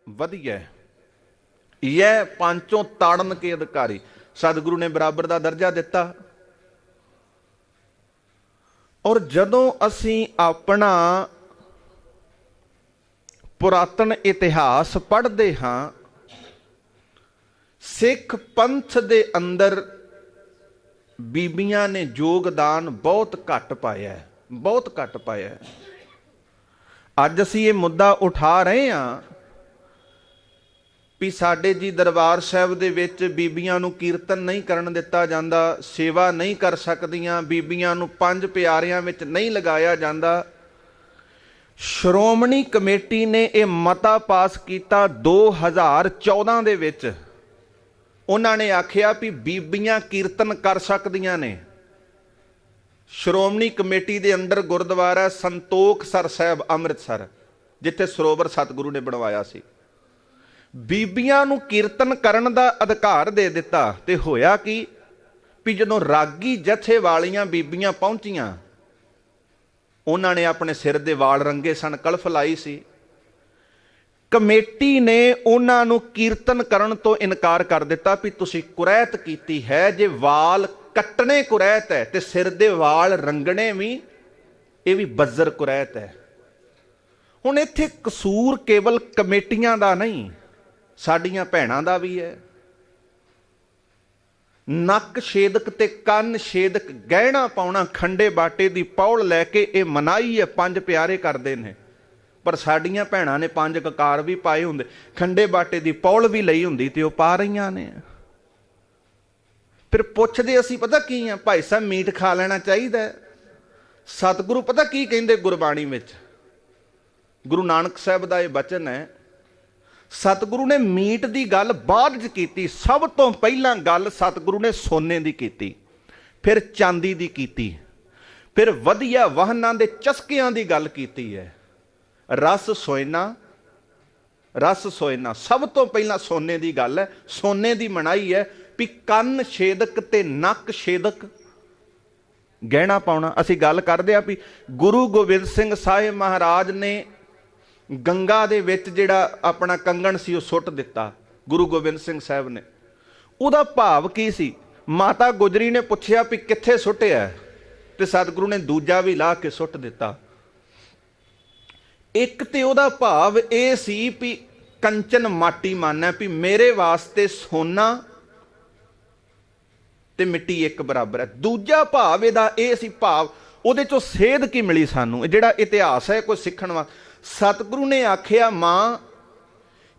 ਵਧੀਆ यह पांचों ताड़न के अधिकारी। सतगुरु ने बराबर का दर्जा दिता। और जदों असी अपना पुरातन इतिहास पढ़ते हाँ, सिख पंथ दे अंदर बीबियां ने योगदान बहुत घट पाया है, बहुत घट पाया है। अज असी ये मुद्दा उठा रहे हैं भी साडे जी दरबार साहिब दे विच बीबियां नूं कीर्तन नहीं करन दिता जांदा, सेवा नहीं कर सकदियां, बीबियां नूं पंज प्यारियां विच नहीं लगाया जांदा। श्रोमणी कमेटी ने यह मता पास किया 2014 दे विच। उन्हां ने आखिया भी बीबियां कीर्तन कर सकदियां ने। श्रोमणी कमेटी दे अंडर गुरुद्वारा संतोख सर साहिब अमृतसर, जिथे सरोवर सतगुरु ने बनवाया सी, बीबियां नूं कीर्तन करन दा अधिकार दे दिता। ते होया कि भी जदों रागी जथे वालियां बीबियां पहुंचियां, उन्हां ने अपने सिर दे वाल रंगे सन, कलफ लाई सी। कमेटी ने उन्हां नूं कीर्तन करन तो इनकार कर दिता भी तुसीं कुरैत कीती है। जे वाल कट्टने कुरैत है ते सिर दे वाल रंगने भी, ये भी बज्जर कुरैत है। हुण इत्थे कसूर केवल कमेटियां दा नहीं, साडियां भैणां दा भी है। नक छेदक ते कन्न छेदक गहना पाउणा, खंडे बाटे दी पौड़ लैके ये मनाही है, पंज प्यारे करदे ने। पर साडियां भैणां ने पंज ककार भी पाए हुंदे, खंडे बाटे दी पौड़ भी लई हुंदी ते ओह पा रहीआं ने। फिर पुछदे असीं पता की आ, भाई साहब मीट खा लेना चाहिए। सतगुरु पता की कहिंदे गुरबाणी विच, गुरु नानक साहब दा इह बचन है। सतगुरु ने मीट की गल बाद च कीती। सब तो पहला गल सतगुरु ने सोने की कीती, फिर चांदी की कीती, फिर वधिया वाहनां दे चस्कियां की गल कीती है। रस सोयना, रस सोयना सब तो पहला सोने की गल है। सोने की मनाही है भी कन्न छेदक ते नक छेदक गहना पाउणा। असी गल करदे आ भी गुरु गोबिंद सिंह साहिब महाराज ने गंगा दे विच जिहड़ा अपना कंगण सी वो सुट दिता, गुरु गोबिंद सिंह साहब ने। उहदा भाव की सी? माता गुजरी ने पुछया भी कित्थे सुटिया, ते सतगुरु ने दूजा भी ला के सुट दिता। एक ते उहदा भाव ये सी भी कंचन माटी माना, भी मेरे वास्ते सोना ते मिट्टी एक बराबर है। दूजा भाव इहदा ये सी, भाव उहदे चों सेध की मिली सानू, जिहड़ा इतिहास है कोई सिੱਖਣ वा। सतगुरु ने आखिया मां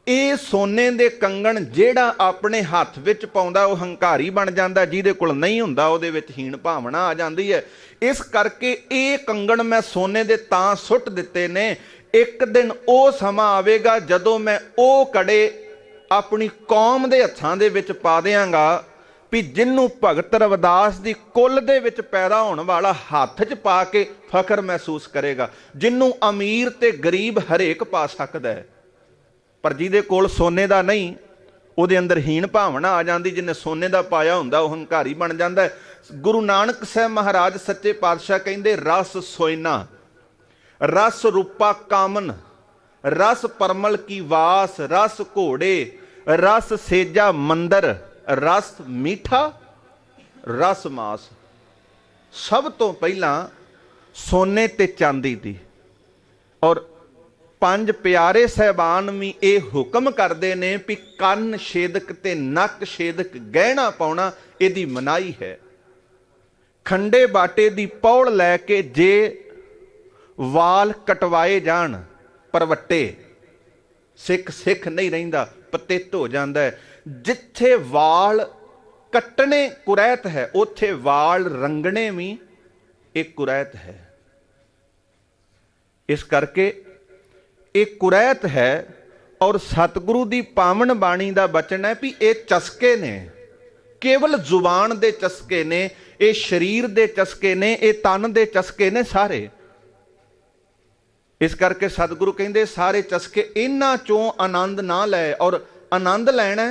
ये सोने दे कंगण जेड़ा अपने हत्थ विच पाउंदा वो हंकारी बन जांदा, जिहदे कोल नहीं हुंदा उहदे विच हीण भावना आ जांदी है। इस करके ये कंगण मैं सोने दे तां सुट दिते ने। एक दिन वो समा आवेगा जदों मैं वो कड़े अपनी कौम दे हत्थां दे विच पा देंगा भी जिन्नू भगत रविदास की कुल दे विच पैदा होने वाला हत्थ च पा के फखर महसूस करेगा, जिन्नू अमीर ते गरीब हरेक पा सकता है। पर जिहदे कोल सोने का नहीं, उहदे अंदर हीण भावना आ जाती। जिन्हें सोने का पाया हुंदा वो हंकारी बन जाता है। गुरु नानक साहब महाराज सच्चे पातशाह कहिंदे रस सोयना, रस रूपा कामन, रस परमल की वास, रस घोड़े, रस सेजा मंदर, रस मीठा, रस मास। सब तो पहला सोने ते चांदी दी। और पंज प्यारे सहबान भी ये हुक्म करते ने भी कन्न छेदक ते नक छेदक गहना पाउणा इहदी मनाही है। खंडे बाटे दी पौड़ लैके जे वाल कटवाए जान परवट्टे, सिख सिख नहीं रहिंदा, पतित हो जाता है। जिथे वाल कट्टने कुरैत है, उथे वाल रंगने भी एक कुरैत है। इस करके एक कुरैत है। और सतगुरु की पावन बाणी का बचन है भी ये चस्के ने, केवल जुबान दे चस्के ने, ये शरीर दे चस्के ने, ये तन दे चस्के ने सारे। इस करके सतगुरु कहते सारे चस्के इन्हां चों आनंद ना लै, और आनंद लैना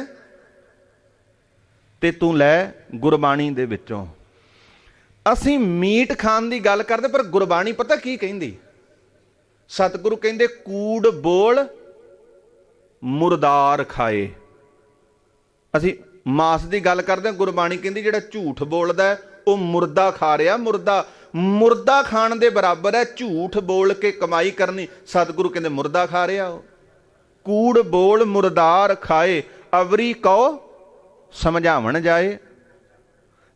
ते तू लै गुरबाणी दे विचों। असीं मीट खाण की गल करते, पर गुरबाणी पता की कहिंदी? सतगुरु कहते कूड़ बोल ਮੁਰਦਾਰ ਖਾਏ। ਅਸੀਂ ਮਾਸ ਦੀ ਗੱਲ ਕਰਦੇ ਹਾਂ, ਗੁਰਬਾਣੀ ਕਹਿੰਦੀ ਜਿਹੜਾ ਝੂਠ ਬੋਲਦਾ ਹੈ ਉਹ ਮੁਰਦਾ ਖਾ ਰਿਹਾ। ਮੁਰਦਾ ਖਾਣ ਦੇ ਬਰਾਬਰ ਹੈ ਝੂਠ ਬੋਲ ਕੇ ਕਮਾਈ ਕਰਨੀ। ਸਤਿਗੁਰੂ ਕਹਿੰਦੇ ਮੁਰਦਾ ਖਾ ਰਿਹਾ ਉਹ। ਕੂੜ ਬੋਲ ਮੁਰਦਾਰ ਖਾਏ, ਅਵਰੀ ਕਉ ਸਮਝਾਵਣ ਜਾਏ।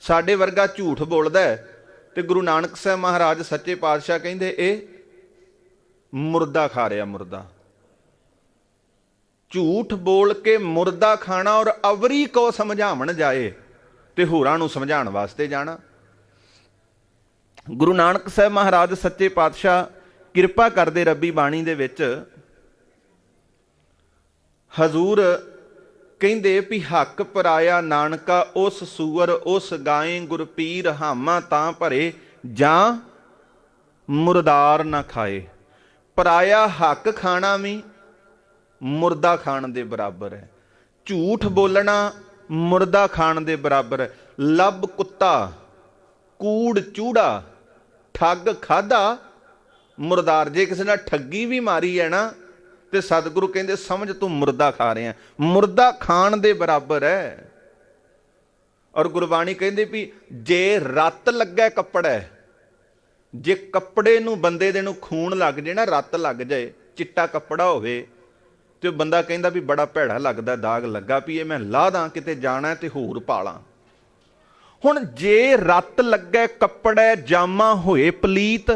ਸਾਡੇ ਵਰਗਾ ਝੂਠ ਬੋਲਦਾ ਹੈ ਤੇ ਗੁਰੂ ਨਾਨਕ ਸਾਹਿਬ ਮਹਾਰਾਜ ਸੱਚੇ ਪਾਤਸ਼ਾਹ ਕਹਿੰਦੇ ਇਹ ਮੁਰਦਾ ਖਾ ਰਿਹਾ। ਮੁਰਦਾ ਝੂਠ ਬੋਲ ਕੇ ਮੁਰਦਾ ਖਾਣਾ ਔਰ ਅਵਰੀ ਕੋ ਸਮਝਾਵਣ ਜਾਏ, ਤੇ ਹੋਰਾਂ ਨੂੰ ਸਮਝਾਉਣ ਵਾਸਤੇ ਜਾਣਾ। ਗੁਰੂ ਨਾਨਕ ਸਾਹਿਬ ਮਹਾਰਾਜ ਸੱਚੇ ਪਾਤਸ਼ਾਹ ਕਿਰਪਾ ਕਰਦੇ ਰੱਬੀ ਬਾਣੀ ਦੇ ਵਿੱਚ ਹਜ਼ੂਰ ਕਹਿੰਦੇ ਵੀ ਹੱਕ ਪਰਾਇਆ ਨਾਨਕਾ ਉਸ ਸੂਰ ਉਸ ਗਾਏ ਗੁਰਪੀਰ ਹਾਮਾ ਤਾਂ ਭਰੇ ਜਾਂ ਮੁਰਦਾਰ ਨਾ ਖਾਏ। ਪਰਾਇਆ ਹੱਕ ਖਾਣਾ ਵੀ ਮੁਰਦਾ ਖਾਣ ਦੇ ਬਰਾਬਰ ਹੈ। ਝੂਠ ਬੋਲਣਾ ਮੁਰਦਾ ਖਾਣ ਦੇ ਬਰਾਬਰ ਹੈ। ਲੱਭ ਕੁੱਤਾ, ਕੂੜ ਚੂੜਾ, ਠੱਗ ਖਾਦਾ, ਮੁਰਦਾਰ। ਜੇ ਕਿਸੇ ਨਾਲ ਠੱਗੀ ਵੀ ਮਾਰੀ ਹੈ ਨਾ ਤੇ ਸਤਿਗੁਰੂ ਕਹਿੰਦੇ ਸਮਝ ਤੂੰ ਮੁਰਦਾ ਖਾ ਰਿਹਾ। ਮੁਰਦਾ ਖਾਣ ਦੇ ਬਰਾਬਰ ਹੈ। ਔਰ ਗੁਰਬਾਣੀ ਕਹਿੰਦੇ ਵੀ ਜੇ ਰੱਤ ਲੱਗੇ ਕੱਪੜਾ, ਜੇ ਕੱਪੜੇ ਨੂੰ ਬੰਦੇ ਦੇ ਨੂੰ ਖੂਨ ਲੱਗ ਜੇ ਨਾ, ਰੱਤ ਲੱਗ ਜਾਏ, ਚਿੱਟਾ ਕੱਪੜਾ ਹੋਵੇ ਤੇ ਉਹ ਬੰਦਾ ਕਹਿੰਦਾ ਵੀ ਬੜਾ ਭੈੜਾ ਲੱਗਦਾ, ਦਾਗ ਲੱਗਾ, ਵੀ ਇਹ ਮੈਂ ਲਾਹ ਦਾਂ, ਕਿਤੇ ਜਾਣਾ ਤੇ ਹੋਰ ਪਾਲਾਂ। ਹੁਣ ਜੇ ਰੱਤ ਲੱਗੇ ਕੱਪੜਾ ਜਾਮਾ ਹੋਏ ਪਲੀਤ,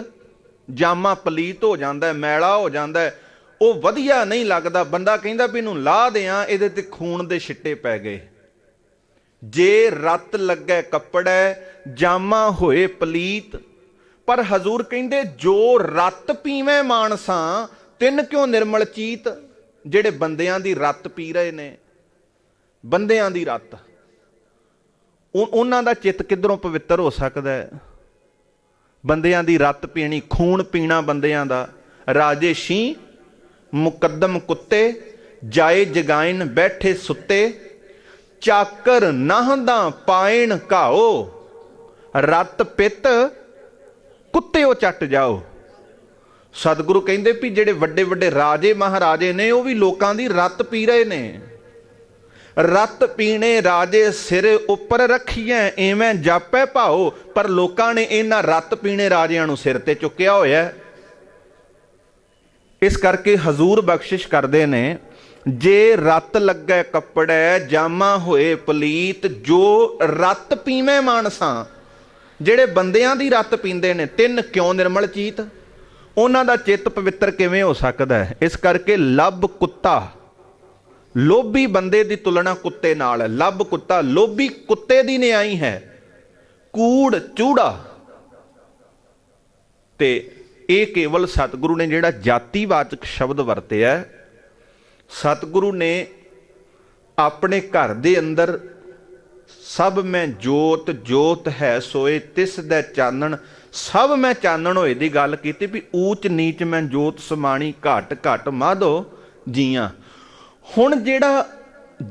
ਜਾਮਾ ਪਲੀਤ ਹੋ ਜਾਂਦਾ, ਮੈਲਾ ਹੋ ਜਾਂਦਾ, ਉਹ ਵਧੀਆ ਨਹੀਂ ਲੱਗਦਾ। ਬੰਦਾ ਕਹਿੰਦਾ ਵੀ ਇਹਨੂੰ ਲਾਹ ਦਿਆਂ, ਇਹਦੇ ਤੇ ਖੂਨ ਦੇ ਛਿੱਟੇ ਪੈ ਗਏ। ਜੇ ਰੱਤ ਲੱਗੇ ਕੱਪੜਾ ਜਾਮਾ ਹੋਏ ਪਲੀਤ, ਪਰ ਹਜ਼ੂਰ ਕਹਿੰਦੇ ਜੋ ਰੱਤ ਪੀਵੇਂ ਮਾਨਸਾਂ ਤਿੰਨ ਕਿਉਂ ਨਿਰਮਲ ਚੀਤ। ਜਿਹੜੇ ਬੰਦਿਆਂ ਦੀ ਰੱਤ ਪੀ ਰਹੇ ਨੇ, ਬੰਦਿਆਂ ਦੀ ਰੱਤ, ਉਹਨਾਂ ਦਾ ਚਿੱਤ ਕਿੱਧਰੋਂ ਪਵਿੱਤਰ ਹੋ ਸਕਦਾ ਹੈ? ਬੰਦਿਆਂ ਦੀ ਰੱਤ ਪੀਣੀ, ਖੂਨ ਪੀਣਾ ਬੰਦਿਆਂ ਦਾ। ਰਾਜੇ ਸ਼ੀਂ ਮੁਕੱਦਮ ਕੁੱਤੇ, ਜਾਏ ਜਗਾਇਨ ਬੈਠੇ ਸੁੱਤੇ, ਚਾਕਰ ਨਾਹਦਾ ਪਾਇਣ ਘਾਓ, ਰੱਤ ਪਿੱਤ ਕੁੱਤਿਓ ਚੱਟ ਜਾਓ। ਸਤਿਗੁਰੂ ਕਹਿੰਦੇ ਵੀ ਜਿਹੜੇ ਵੱਡੇ ਵੱਡੇ ਰਾਜੇ ਮਹਾਰਾਜੇ ਨੇ ਉਹ ਵੀ ਲੋਕਾਂ ਦੀ ਰੱਤ ਪੀ ਰਹੇ ਨੇ। ਰੱਤ ਪੀਣੇ ਰਾਜੇ ਸਿਰ ਉੱਪਰ ਰੱਖੀਐ, ਐਵੇਂ ਜਾਪੈ ਭਾਓ। ਪਰ ਲੋਕਾਂ ਨੇ ਇਹਨਾਂ ਰੱਤ ਪੀਣੇ ਰਾਜਿਆਂ ਨੂੰ ਸਿਰ ਤੇ ਚੁੱਕਿਆ ਹੋਇਆ। ਇਸ ਕਰਕੇ ਹਜ਼ੂਰ ਬਖਸ਼ਿਸ਼ ਕਰਦੇ ਨੇ, ਜੇ ਰੱਤ ਲੱਗੇ ਕੱਪੜਾ ਜਾਮਾ ਹੋਏ ਪਲੀਤ, ਜੋ ਰੱਤ ਪੀਵੇਂ ਮਾਨਸਾਂ, ਜਿਹੜੇ ਬੰਦਿਆਂ ਦੀ ਰੱਤ ਪੀਂਦੇ ਨੇ, ਤਿੰਨ ਕਿਉਂ ਨਿਰਮਲ ਚੀਤ। ਉਹਨਾਂ ਦਾ ਚਿੱਤ ਪਵਿੱਤਰ ਕਿਵੇਂ ਹੋ ਸਕਦਾ ਹੈ? ਇਸ ਕਰਕੇ ਲੱਭ ਕੁੱਤਾ, ਲੋਭੀ ਬੰਦੇ ਦੀ ਤੁਲਨਾ ਕੁੱਤੇ ਨਾਲ ਹੈ। ਲੱਭ ਕੁੱਤਾ, ਲੋਭੀ ਕੁੱਤੇ ਦੀ ਨਿਆਈ ਹੈ। ਕੂੜ ਚੂੜਾ, ਤੇ ਇਹ ਕੇਵਲ ਸਤਿਗੁਰੂ ਨੇ ਜਿਹੜਾ ਜਾਤੀਵਾਚਕ ਸ਼ਬਦ ਵਰਤਿਆ, ਸਤਿਗੁਰੂ ਨੇ ਆਪਣੇ ਘਰ ਦੇ ਅੰਦਰ ਸਭ ਮੈਂ ਜੋਤ, ਜੋਤ ਹੈ ਸੋਏ ਤਿਸ ਦਾ ਚਾਨਣ, ਸਭ ਮੈਂ ਚਾਨਣ ਹੋਏ ਦੀ ਗੱਲ ਕੀਤੀ ਵੀ ਊਚ ਨੀਚ ਮੈਂ ਜੋਤ ਸਮਾਣੀ, ਘਟ ਘਟ ਮਾਧੋ ਜੀਆਂ। ਹੁਣ ਜਿਹੜਾ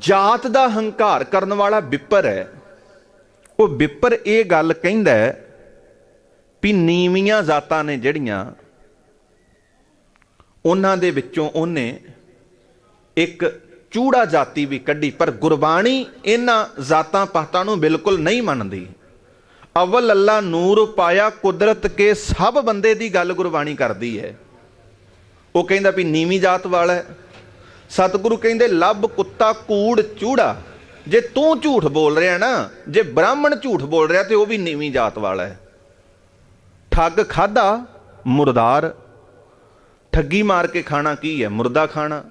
ਜਾਤ ਦਾ ਹੰਕਾਰ ਕਰਨ ਵਾਲਾ ਵਿਪਰ ਹੈ, ਉਹ ਵਿਪਰ ਇਹ ਗੱਲ ਕਹਿੰਦਾ ਵੀ ਨੀਵੀਆਂ ਜ਼ਾਤਾਂ ਨੇ ਜਿਹੜੀਆਂ, ਉਹਨਾਂ ਦੇ ਵਿੱਚੋਂ ਉਹਨੇ ਇੱਕ ਚੂੜਾ ਜਾਤੀ ਵੀ ਕੱਢੀ। ਪਰ ਗੁਰਬਾਣੀ ਇਹਨਾਂ ਜ਼ਾਤਾਂ ਪਾਤਾਂ ਨੂੰ ਬਿਲਕੁਲ ਨਹੀਂ ਮੰਨਦੀ। ਅਵਲ ਅੱਲਾ ਨੂਰ ਪਾਇਆ ਕੁਦਰਤ ਕੇ, ਸਭ ਬੰਦੇ ਦੀ ਗੱਲ ਗੁਰਬਾਣੀ ਕਰਦੀ ਹੈ। ਉਹ ਕਹਿੰਦਾ ਵੀ ਨੀਵੀਂ ਜਾਤ ਵਾਲਾ ਹੈ। ਸਤਿਗੁਰੂ ਕਹਿੰਦੇ ਲੱਭ ਕੁੱਤਾ ਕੂੜ ਚੂੜਾ। ਜੇ ਤੂੰ ਝੂਠ ਬੋਲ ਰਿਹਾ ਨਾ, ਜੇ ਬ੍ਰਾਹਮਣ ਝੂਠ ਬੋਲ ਰਿਹਾ ਤੇ ਉਹ ਵੀ ਨੀਵੀਂ ਜਾਤ ਵਾਲਾ ਹੈ। ਠੱਗ ਖਾਦਾ ਮੁਰਦਾਰ, ਠੱਗੀ ਮਾਰ ਕੇ ਖਾਣਾ ਕੀ ਹੈ? ਮੁਰਦਾ ਖਾਣਾ।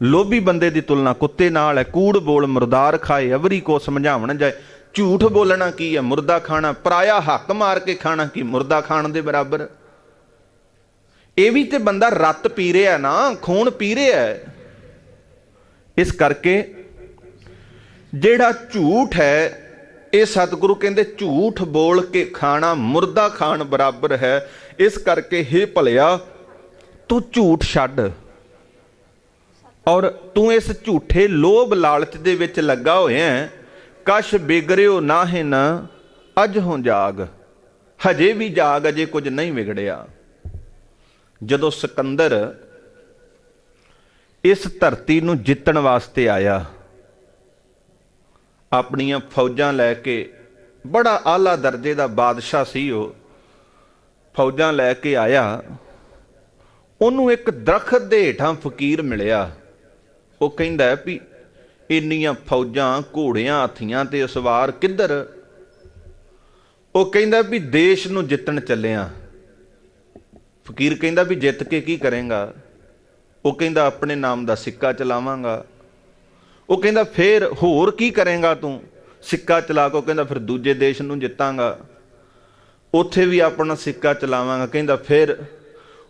ਲੋਭੀ ਬੰਦੇ ਦੀ ਤੁਲਨਾ ਕੁੱਤੇ ਨਾਲ ਹੈ। ਕੂੜ ਬੋਲ ਮੁਰਦਾਰ ਖਾਏ, ਅਵਰੀ ਕੋ ਸਮਝਾਵਣ ਜਾਏ। ਝੂਠ ਬੋਲਣਾ ਕੀ ਹੈ? ਮੁਰਦਾ ਖਾਣਾ। ਪਰਾਇਆ ਹੱਕ ਮਾਰ ਕੇ ਖਾਣਾ ਕੀ? ਮੁਰਦਾ ਖਾਣ ਦੇ ਬਰਾਬਰ। ਇਹ ਵੀ ਤੇ ਬੰਦਾ ਰੱਤ ਪੀ ਰਿਹਾ ਨਾ, ਖੂਨ ਪੀ ਰਿਹਾ। ਇਸ ਕਰਕੇ ਜਿਹੜਾ ਝੂਠ ਹੈ, ਇਹ ਸਤਿਗੁਰੂ ਕਹਿੰਦੇ ਝੂਠ ਬੋਲ ਕੇ ਖਾਣਾ ਮੁਰਦਾ ਖਾਣ ਬਰਾਬਰ ਹੈ। ਇਸ ਕਰਕੇ ਹੇ ਭਲਿਆ, ਤੂੰ ਝੂਠ ਛੱਡ, ਔਰ ਤੂੰ ਇਸ ਝੂਠੇ ਲੋਭ ਲਾਲਚ ਦੇ ਵਿੱਚ ਲੱਗਾ ਹੋਇਆ। ਕਛ ਬਿਗੜਿਓ ਨਾਹਿ ਨ ਅਜ ਹੋਂ ਜਾਗ, ਹਜੇ ਵੀ ਜਾਗ, ਅਜੇ ਕੁਝ ਨਹੀਂ ਵਿਗੜਿਆ। ਜਦੋਂ ਸਿਕੰਦਰ इस धरती नूं जितण वास्ते आया, अपनियां फौजां लैके, बड़ा आला दर्जे का बादशाह सी वो, फौजां लैके आया। उन्होंने एक दरखत दे हेठां फकीर मिलिया। वो कहंदा है भी इन्नियां फौजां घोड़ियां हाथियां ते सवार किधर? वो कहंदा भी देश नूं जितण चलिया। फकीर कहंदा भी जित के की करेंगा? वो कहंदा अपने नाम का सिक्का चलावांगा। वो कहंदा फिर होर की करेंगा तू? सिक्का चला के कहंदा फिर दूजे देश नूं जितांगा, उत्थे भी अपना सिक्का चलावांगा। कहंदा फिर?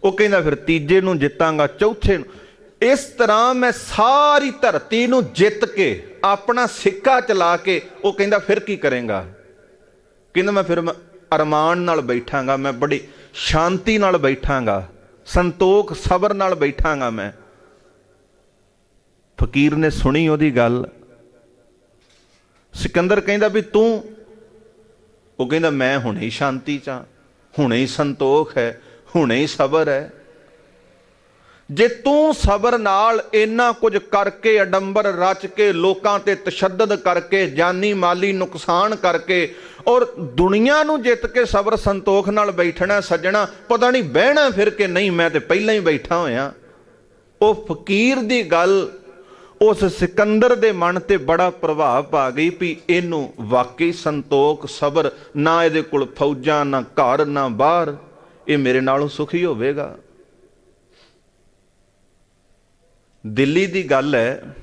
वो कहंदा फिर तीजे नूं जितांगा, चौथे नूं। इस तरह मैं सारी धरती नूं जित के अपना सिक्का चला के, वो कहंदा फिर की करेंगा? कहंदा मैं फिर अरमान नाल बैठांगा, मैं बड़ी शांति नाल बैठांगा, संतोख सबर नाल बैठांगा मैं। फकीर ने सुनी ओदी गल। सिकंदर कहंदा भी तू? वो कहंदा मैं हुणे ही शांति च, हुणे ही संतोख है, हुणे ही सबर है। जे तू सबर नाल इन्ना कुछ करके, अडंबर रच के, लोकां ते तशद्दद करके, जानी माली नुकसान करके और दुनिया नूं जित के सबर संतोख नाल बैठना सज्जणा, पता नहीं बहना फिर के नहीं, मैं ते पहलां ही बैठा होया। वो फकीर दी गल उस सिकंदर दे मन ते बड़ा प्रभाव पा गई भी इनू वाकई संतोख सबर, ना इहदे कोल फौजां, ना घर, ना बाहर, ये मेरे नालों सुखी होवेगा। दिल्ली दी गल है,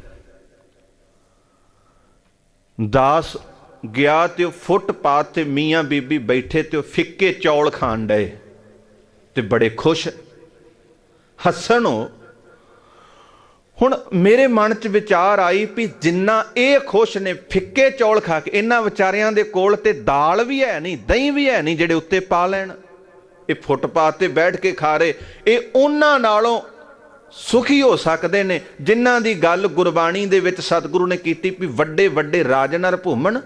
दास गया ते फुटपाथ ते मियाँ बीबी बैठे ते फिक्के चौल खाण डए ते बड़े खुश हसन हो। हुण मेरे मन च विचार आई भी जिन्ना ये खुश ने फिक्के चौल खा के, इन्हां विचारियां दे कोल ते दाल भी है नहीं, दही भी है नहीं जेड़े उत्ते पा लैण। ये फुटपाथ ते बैठ के खा रहे, ये उन्हां नालों सुखी हो सकते ने जिन्हां दी गल गुरबाणी दे विच सतगुरु ने कीती भी वड्डे वड्डे राज नर भूमन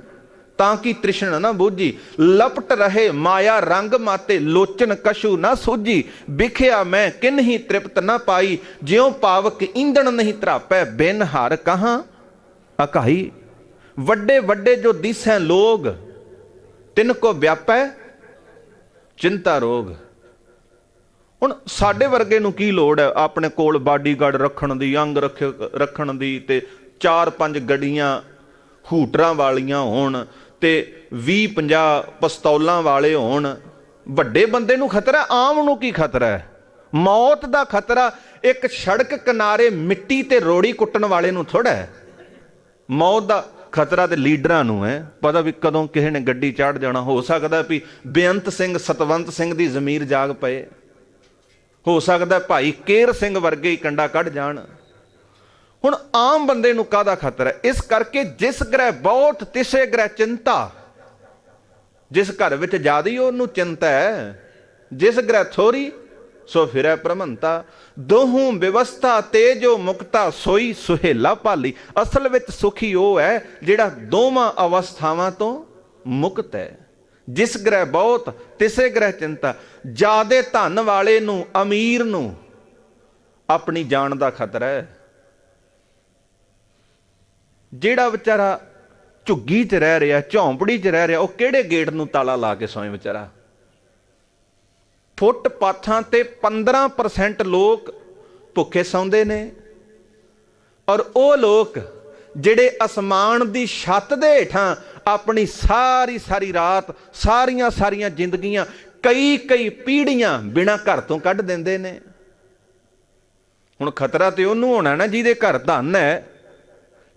ताकि तृष्ण ना बूझी, लपट रहे माया रंग माते, लोचन कशु ना सूझी, बिखिया मैं किन ही तृप्त ना पाई, ज्यों पावक ईंधन नहीं त्रापै, बिन हार कहाँ अकाई। वड्डे वड्डे जो दिसैं लोग, तिनको व्यापै चिंता रोग। हुण साडे वर्गे नूं की लोड़ है अपने कोल बाडीगार्ड रखण दी, अंग रखण दी, ते 4-5 गड्डियां हूटरां वालियां होण ते 20-50 पिस्तौलां वाले होण। वड्डे बंदे नूं खतरा, आम नूं की खतरा है? मौत दा खतरा एक सड़क किनारे मिट्टी ते रोड़ी कुट्टण वाले नूं थोड़ा है। मौत दा खतरा ते लीडरां नूं है, पता भी कदों किसे ने गड्डी चढ़ जाना। हो सकदा भी बेअंत सिंह सतवंत सिंह दी जमीर जाग पए, हो सकदा भाई केर सिंह वर्गे ही कंडा कढ़ जाण। हुण आम बंदे नूं काहदा खतरा है? इस करके जिस ग्रह बहुत तिसे ग्रह चिंता, जिस घर विच ज्यादा उहनूं चिंता है, जिस ग्रह थोड़ी सो फिरै प्रमंता। दोहूं व्यवस्था तेजो मुक्ता, सोई सुहेला भाली। असल विच सुखी वो है जिहड़ा दोवां अवस्थावां तो मुक्त है। जिस ग्रह बहुत तिसे ग्रह चिंता। ज्यादे धन वाले नूं, अमीर नूं अपनी जान दा खतरा है। ਜਿਹੜਾ ਵਿਚਾਰਾ ਝੁੱਗੀ 'ਚ ਰਹਿ ਰਿਹਾ, ਝੌਂਪੜੀ 'ਚ ਰਹਿ ਰਿਹਾ, ਉਹ ਕਿਹੜੇ ਗੇਟ ਨੂੰ ਤਾਲਾ ਲਾ ਕੇ ਸੌਂ ਵਿਚਾਰਾ? ਫੁੱਟਪਾਥਾਂ ਤੇ 15% ਲੋਕ ਭੁੱਖੇ ਸੌਂਦੇ ਨੇ, ਔਰ ਉਹ ਲੋਕ ਜਿਹੜੇ ਅਸਮਾਨ ਦੀ ਛੱਤ ਦੇ ਹੇਠਾਂ ਆਪਣੀ ਸਾਰੀ ਸਾਰੀ ਰਾਤ, ਸਾਰੀਆਂ ਸਾਰੀਆਂ ਜ਼ਿੰਦਗੀਆਂ, ਕਈ ਕਈ ਪੀੜ੍ਹੀਆਂ ਬਿਨਾਂ ਘਰ ਤੋਂ ਕੱਢ ਦਿੰਦੇ ਨੇ। ਹੁਣ ਖਤਰਾ ਤੇ ਉਹਨੂੰ ਹੋਣਾ ਨਾ ਜਿਹਦੇ ਘਰ ਧਨ ਹੈ।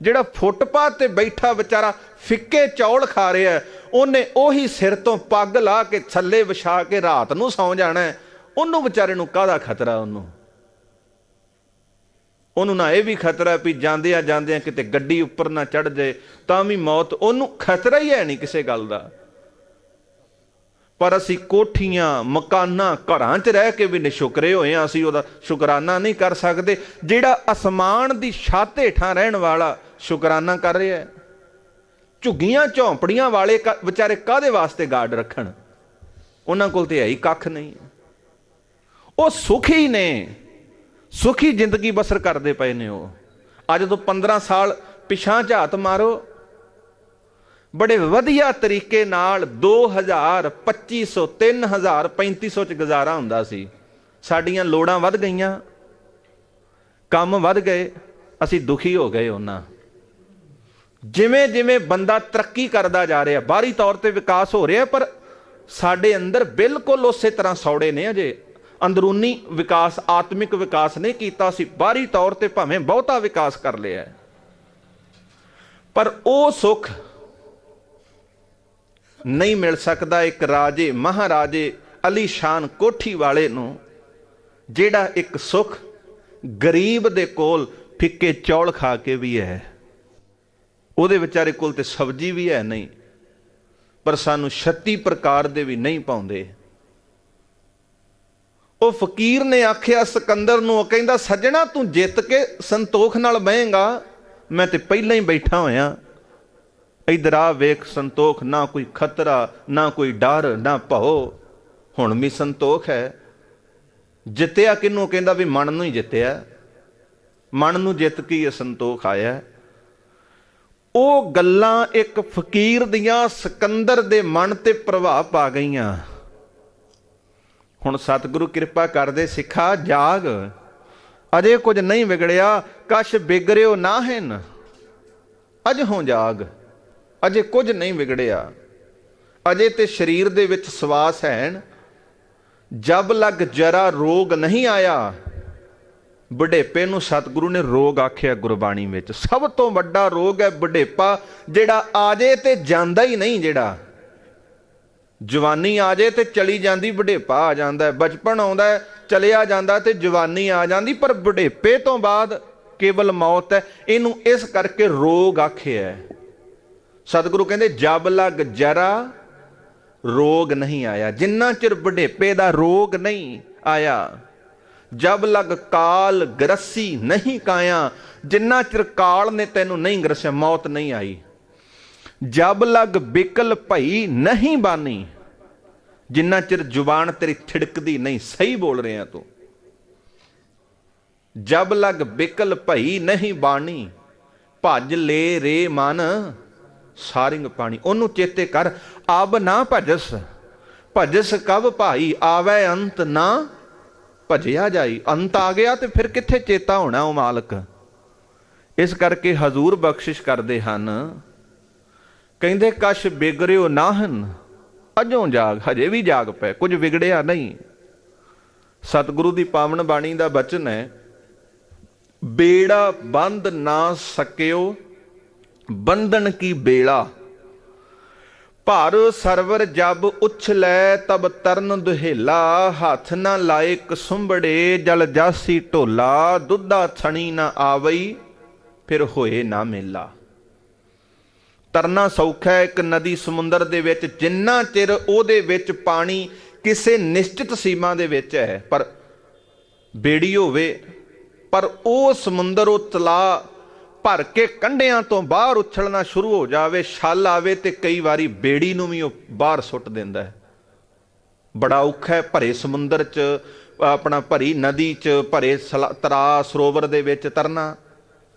ਜਿਹੜਾ ਫੁੱਟਪਾਥ ਤੇ ਬੈਠਾ ਵਿਚਾਰਾ ਫਿੱਕੇ ਚੌਲ ਖਾ ਰਿਹਾ, ਉਹਨੇ ਉਹੀ ਸਿਰ ਤੋਂ ਪੱਗ ਲਾ ਕੇ ਥੱਲੇ ਵਿਛਾ ਕੇ ਰਾਤ ਨੂੰ ਸੌਂ ਜਾਣਾ। ਉਹਨੂੰ ਵਿਚਾਰੇ ਨੂੰ ਕਾਹਦਾ ਖਤਰਾ? ਉਹਨੂੰ ਨਾ ਇਹ ਵੀ ਖਤਰਾ ਵੀ ਜਾਂਦਿਆਂ ਜਾਂਦਿਆਂ ਕਿਤੇ ਗੱਡੀ ਉੱਪਰ ਨਾ ਚੜ੍ਹ ਜਾਏ ਤਾਂ ਵੀ ਮੌਤ। ਉਹਨੂੰ ਖਤਰਾ ਹੀ ਹੈ ਨਹੀਂ ਕਿਸੇ ਗੱਲ ਦਾ। ਪਰ ਅਸੀਂ ਕੋਠੀਆਂ, ਮਕਾਨਾਂ, ਘਰਾਂ 'ਚ ਰਹਿ ਕੇ ਵੀ ਨਿਸ਼ੁਕਰੇ ਹੋਏ ਹਾਂ, ਅਸੀਂ ਉਹਦਾ ਸ਼ੁਕਰਾਨਾ ਨਹੀਂ ਕਰ ਸਕਦੇ। ਜਿਹੜਾ ਅਸਮਾਨ ਦੀ ਛੱਤ ਹੇਠਾਂ ਰਹਿਣ ਵਾਲਾ ਸ਼ੁਕਰਾਨਾ ਕਰ ਰਿਹਾ। ਝੁੱਗੀਆਂ ਝੌਂਪੜੀਆਂ ਵਾਲੇ ਵਿਚਾਰੇ ਕਾਹਦੇ ਵਾਸਤੇ ਗਾਰਡ ਰੱਖਣ? ਉਹਨਾਂ ਕੋਲ ਤੇ ਹੈ ਹੀ ਕੱਖ ਨਹੀਂ। ਉਹ ਸੁਖੀ ਨੇ, ਸੁਖੀ ਜ਼ਿੰਦਗੀ ਬਸਰ ਕਰਦੇ ਪਏ ਨੇ। ਉਹ ਅੱਜ ਤੋਂ 15 ਸਾਲ ਪਿਛਾਂ ਝਾਤ ਮਾਰੋ, ਬੜੇ ਵਧੀਆ ਤਰੀਕੇ ਨਾਲ 2000, 2500, 3000, 3500 ਚ ਗੁਜ਼ਾਰਾ ਹੁੰਦਾ ਸੀ। ਸਾਡੀਆਂ ਲੋੜਾਂ ਵੱਧ ਗਈਆਂ, ਕੰਮ ਵੱਧ ਗਏ, ਅਸੀਂ ਦੁਖੀ ਹੋ ਗਏ। ਉਹਨਾਂ ਜਿਵੇਂ ਜਿਵੇਂ ਬੰਦਾ ਤਰੱਕੀ ਕਰਦਾ ਜਾ ਰਿਹਾ, ਬਾਹਰੀ ਤੌਰ ਤੇ ਵਿਕਾਸ ਹੋ ਰਿਹਾ, ਪਰ ਸਾਡੇ ਅੰਦਰ ਬਿਲਕੁਲ ਉਸੇ ਤਰ੍ਹਾਂ ਸੌੜੇ ਨੇ। ਅਜੇ ਅੰਦਰੂਨੀ ਵਿਕਾਸ, ਆਤਮਿਕ ਵਿਕਾਸ ਨਹੀਂ ਕੀਤਾ ਸੀ। ਬਾਹਰੀ ਤੌਰ ਤੇ ਭਾਵੇਂ ਬਹੁਤਾ ਵਿਕਾਸ ਕਰ ਲਿਆ, ਪਰ ਉਹ ਸੁੱਖ ਨਹੀਂ ਮਿਲ ਸਕਦਾ ਇੱਕ ਰਾਜੇ, ਮਹਾਰਾਜੇ, ਅਲੀਸ਼ਾਨ ਕੋਠੀ ਵਾਲੇ ਨੂੰ, ਜਿਹੜਾ ਇੱਕ ਸੁੱਖ ਗਰੀਬ ਦੇ ਕੋਲ ਫਿੱਕੇ ਚੌਲ ਖਾ ਕੇ ਵੀ ਹੈ, ਉਹਦੇ ਵਿਚਾਰੇ ਕੋਲ ਤੇ ਸਬਜ਼ੀ ਵੀ ਹੈ ਨਹੀਂ, ਪਰ ਸਾਨੂੰ 36 ਪ੍ਰਕਾਰ ਦੇ ਵੀ ਨਹੀਂ ਪਾਉਂਦੇ। ਉਹ ਫਕੀਰ ਨੇ ਆਖਿਆ ਸਿਕੰਦਰ ਨੂੰ, ਉਹ ਕਹਿੰਦਾ ਸੱਜਣਾ ਤੂੰ ਜਿੱਤ ਕੇ ਸੰਤੋਖ ਨਾਲ ਬਹੇਗਾ, ਮੈਂ ਤੇ ਪਹਿਲਾਂ ਹੀ ਬੈਠਾ ਹੋਇਆ। ਇਧਰ ਆ ਵੇਖ ਸੰਤੋਖ, ਨਾ ਕੋਈ ਖਤਰਾ, ਨਾ ਕੋਈ ਡਰ, ਨਾ ਭਉ, ਹੁਣ ਵੀ ਸੰਤੋਖ ਹੈ। ਜਿੱਤਿਆ ਕਿਹਨੂੰ? ਕਹਿੰਦਾ ਵੀ ਮਨ ਨੂੰ ਹੀ ਜਿੱਤਿਆ, ਮਨ ਨੂੰ ਜਿੱਤ ਕੇ ਇਹ ਸੰਤੋਖ ਆਇਆ। ਉਹ ਗੱਲਾਂ ਇੱਕ ਫਕੀਰ ਦੀਆਂ ਸਿਕੰਦਰ ਦੇ ਮਨ ਤੇ ਪ੍ਰਭਾਵ ਪਾ ਗਈਆਂ। ਹੁਣ ਸਤਿਗੁਰੂ ਕਿਰਪਾ ਕਰਦੇ, ਸਿੱਖਾ ਜਾਗ, ਅਜੇ ਕੁਝ ਨਹੀਂ ਵਿਗੜਿਆ, ਕਛ ਬਿਗੜਿਓ ਨਾ ਹਨ, ਅਜ ਹੋਂ ਜਾਗ, ਅਜੇ ਕੁਝ ਨਹੀਂ ਵਿਗੜਿਆ, ਅਜੇ ਤੇ ਸਰੀਰ ਦੇ ਵਿੱਚ ਸਵਾਸ ਹੈ। ਜਬ ਲਗ ਜਰਾ ਰੋਗ ਨਹੀਂ ਆਇਆ। ਬੁਢੇਪੇ ਨੂੰ ਸਤਿਗੁਰੂ ਨੇ ਰੋਗ ਆਖਿਆ ਗੁਰਬਾਣੀ ਵਿੱਚ। ਸਭ ਤੋਂ ਵੱਡਾ ਰੋਗ ਹੈ ਬੁਢੇਪਾ, ਜਿਹੜਾ ਆ ਜੇ ਤੇ ਜਾਂਦਾ ਹੀ ਨਹੀਂ। ਜਿਹੜਾ ਜਵਾਨੀ ਆ ਜੇ ਤੇ ਚਲੀ ਜਾਂਦੀ, ਬੁਢੇਪਾ ਆ ਜਾਂਦਾ। ਬਚਪਨ ਆਉਂਦਾ ਚਲਿਆ ਜਾਂਦਾ ਤੇ ਜਵਾਨੀ ਆ ਜਾਂਦੀ, ਪਰ ਬੁਢੇਪੇ ਤੋਂ ਬਾਅਦ ਕੇਵਲ ਮੌਤ ਹੈ। ਇਹਨੂੰ ਇਸ ਕਰਕੇ ਰੋਗ ਆਖਿਆ। ਸਤਿਗੁਰੂ ਕਹਿੰਦੇ ਜਬ ਲਗ ਜਰਾ ਰੋਗ ਨਹੀਂ ਆਇਆ। ਜਿੰਨਾ ਚਿਰ ਬੁਢੇਪੇ ਦਾ ਰੋਗ ਨਹੀਂ ਆਇਆ, ਜਬ ਲਗ ਕਾਲ ਗਰਸੀ ਨਹੀਂ ਕਾਇਆ, ਜਿੰਨਾ ਚਿਰ ਕਾਲ ਨੇ ਤੈਨੂੰ ਨਹੀਂ ਗਰਸਿਆ, ਮੌਤ ਨਹੀਂ ਆਈ। ਜਬ ਲਗ ਬਿਕਲ ਭਈ ਨਹੀਂ ਬਾਨੀ, ਜਿੰਨਾ ਚਿਰ ਜ਼ੁਬਾਨ ਤੇਰੀ ਥਿੜਕਦੀ ਨਹੀਂ, ਸਹੀ ਬੋਲ ਰਿਹਾ ਤੂੰ। ਜਬ ਲਗ ਬਿਕਲ ਭਈ ਨਹੀਂ ਬਾਣੀ, ਭੱਜ ਲੈ ਰੇ ਮਨ ਸਾਰਿੰਗ ਪਾਣੀ। ਉਹਨੂੰ ਚੇਤੇ ਕਰ, ਅਬ ਨਾ ਭਜਸ, ਭਜਸ ਕਬ ਭਾਈ, ਆਵੇ ਅੰਤ ਨਾ ਭਜਿਆ ਜਾਈ। ਅੰਤ ਆ ਗਿਆ ਤੇ ਫਿਰ ਕਿੱਥੇ ਚੇਤਾ ਹੋਣਾ ਉਹ ਮਾਲਕ। ਇਸ ਕਰਕੇ ਹਜ਼ੂਰ ਬਖਸ਼ਿਸ਼ ਕਰਦੇ ਹਨ, ਕਹਿੰਦੇ ਕਛ ਬਿਗੜਿਓ ਨਾ ਹਨ, ਅਜੋਂ ਜਾਗ, ਹਜੇ ਵੀ ਜਾਗ ਪਏ, ਕੁਝ ਵਿਗੜਿਆ ਨਹੀਂ। ਸਤਿਗੁਰੂ ਦੀ ਪਾਵਨ ਬਾਣੀ ਦਾ ਬਚਨ ਹੈ, ਬੇੜਾ ਬੰਦ ਨਾ ਸਕਿਓ ਬੰਧਨ ਕੀ ਬੇੜਾ, ਭਰ ਸਰਵਰ ਜਬ ਉਛਲੈ ਤਬ ਤਰਨ ਦੁਹੇਲਾ, ਹੱਥ ਨਾ ਲਾਏ ਕਸੁੰਬੜੇ ਜਲ ਜਾਸੀ ਢੋਲਾ, ਦੁੱਧਾ ਥਣੀ ਨਾ ਆਵਈ ਫਿਰ ਹੋਏ ਨਾ ਮੇਲਾ। ਤਰਨਾ ਸੌਖਾ ਹੈ ਇੱਕ ਨਦੀ ਸਮੁੰਦਰ ਦੇ ਵਿੱਚ, ਜਿੰਨਾ ਚਿਰ ਉਹਦੇ ਵਿੱਚ ਪਾਣੀ ਕਿਸੇ ਨਿਸ਼ਚਿਤ ਸੀਮਾ ਦੇ ਵਿੱਚ ਹੈ, ਪਰ ਬੇੜੀ ਹੋਵੇ, ਪਰ ਉਹ ਸਮੁੰਦਰ, ਉਹ ਤਲਾਅ ਭਰ ਕੇ ਕੰਢਿਆਂ ਤੋਂ ਬਾਹਰ ਉਛਲਣਾ ਸ਼ੁਰੂ ਹੋ ਜਾਵੇ, ਛਲ ਆਵੇ ਤੇ ਕਈ ਵਾਰੀ ਬੇੜੀ ਨੂੰ ਵੀ ਉਹ ਬਾਹਰ ਸੁੱਟ ਦਿੰਦਾ ਹੈ। ਬੜਾ ਔਖਾ ਹੈ ਭਰੇ ਸਮੁੰਦਰ 'ਚ, ਆਪਣਾ ਭਰੀ ਨਦੀ 'ਚ, ਭਰੇ ਤਰਾ ਸਰੋਵਰ ਦੇ ਵਿੱਚ ਤਰਨਾ।